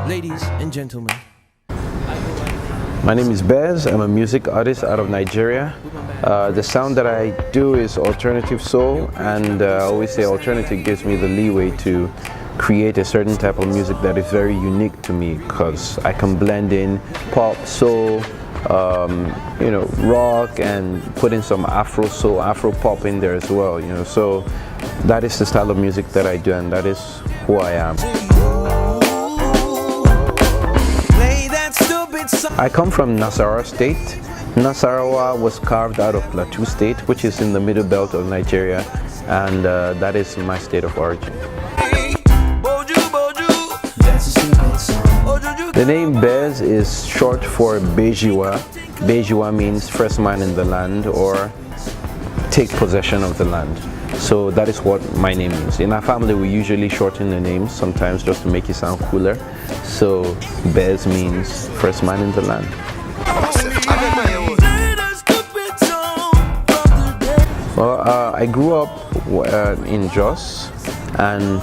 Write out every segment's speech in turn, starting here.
Ladies and gentlemen. My name is Bez. I'm a music artist out of Nigeria. The sound that I do is alternative soul, and I always say alternative gives me the leeway to create a certain type of music that is very unique to me, because I can blend in pop, soul, rock, and put in some Afro soul, Afro pop in there as well. So that is the style of music that I do, and that is who I am. I come from Nasarawa State. Nasarawa was carved out of Plateau State, which is in the middle belt of Nigeria, and that is my state of origin. The name Bez is short for Bejiwa. Bejiwa means first man in the land, or take possession of the land. So that is what my name means. In our family, we usually shorten the names sometimes just to make it sound cooler. So Bez means first man in the land. Well, I grew up in Jos, and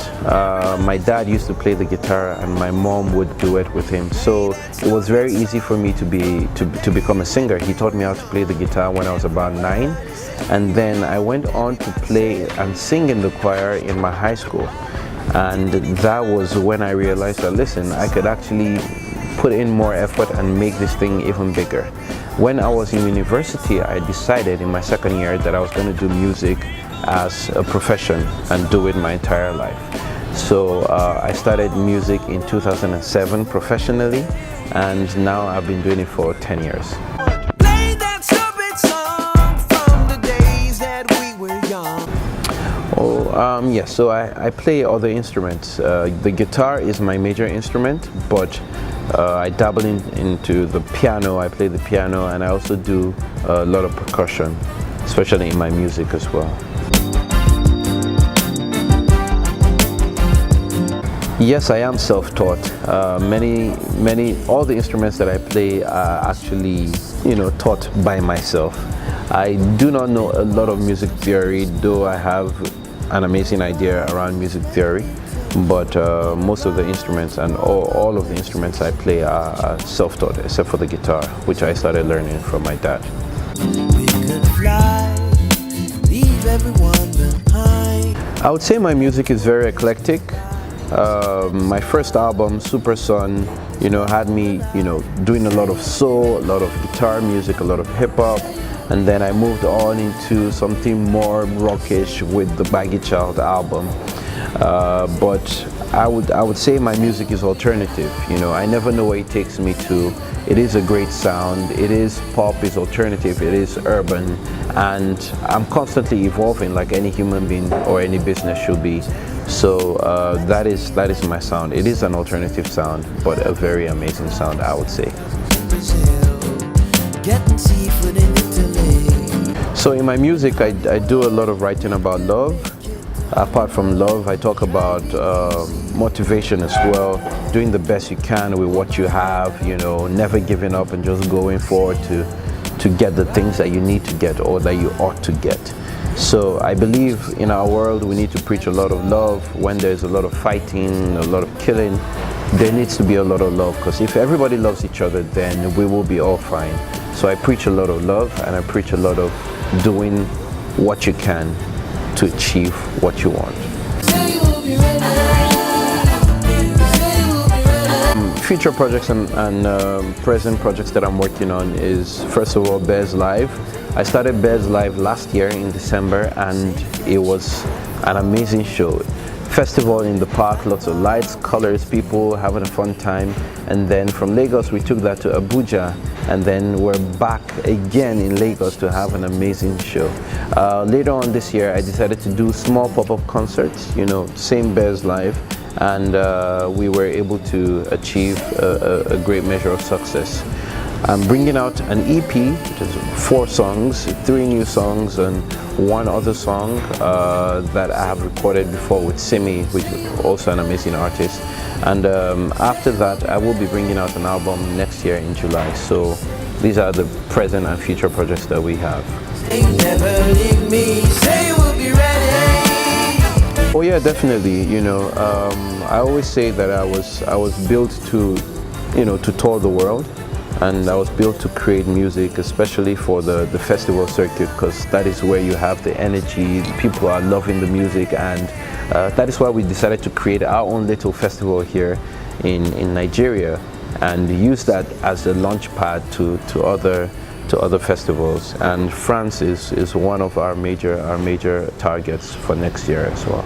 my dad used to play the guitar and my mom would duet with him. So it was very easy for me to become a singer. He taught me how to play the guitar when I was about 9. And then I went on to play and sing in the choir in my high school. And that was when I realized that, listen, I could actually put in more effort and make this thing even bigger. When I was in university, I decided in my second year that I was going to do music as a profession and do it my entire life. So I started music in 2007 professionally, and now I've been doing it for 10 years. Yes, so I play other instruments. The guitar is my major instrument, but I dabble into the piano. I play the piano, and I also do a lot of percussion, especially in my music as well. Yes, I am self-taught. All the instruments that I play are actually, taught by myself. I do not know a lot of music theory, though I have an amazing idea around music theory, but most of the instruments and all of the instruments I play are self-taught, except for the guitar, which I started learning from my dad. I would say my music is very eclectic. My first album, Super Son, had me, doing a lot of soul, a lot of guitar music, a lot of hip-hop. And then I moved on into something more rockish with the Baggy Child album. But I would say my music is alternative. I never know where it takes me to. It is a great sound. It is pop, it's alternative, it is urban, and I'm constantly evolving like any human being or any business should be. So that is my sound. It is an alternative sound, but a very amazing sound, I would say. So in my music, I do a lot of writing about love. Apart from love, I talk about motivation as well, doing the best you can with what you have, never giving up and just going forward to get the things that you need to get or that you ought to get. So I believe in our world we need to preach a lot of love. When there's a lot of fighting, a lot of killing, there needs to be a lot of love, because if everybody loves each other, then we will be all fine. So I preach a lot of love, and I preach a lot of doing what you can to achieve what you want. Future projects and present projects that I'm working on is, first of all, Bez Live. I started Bez Live last year in December, and it was an amazing show. Festival in the park, lots of lights, colors, people having a fun time. And then from Lagos we took that to Abuja, and then we're back again in Lagos to have an amazing show. Later on this year I decided to do small pop-up concerts, same Bez Live, and we were able to achieve a great measure of success. I'm bringing out an EP, which is 4 songs, 3 new songs and 1 other song that I have recorded before with Simi, which is also an amazing artist. And after that, I will be bringing out an album next year in July. So these are the present and future projects that we have. Never leave me, say we'll be ready. Oh yeah, definitely. I always say that I was built to, to tour the world, and I was built to create music, especially for the festival circuit, because that is where you have the energy. People are loving the music, and that is why we decided to create our own little festival here in Nigeria, and use that as a launch pad to other festivals. And France is one of our major targets for next year as well.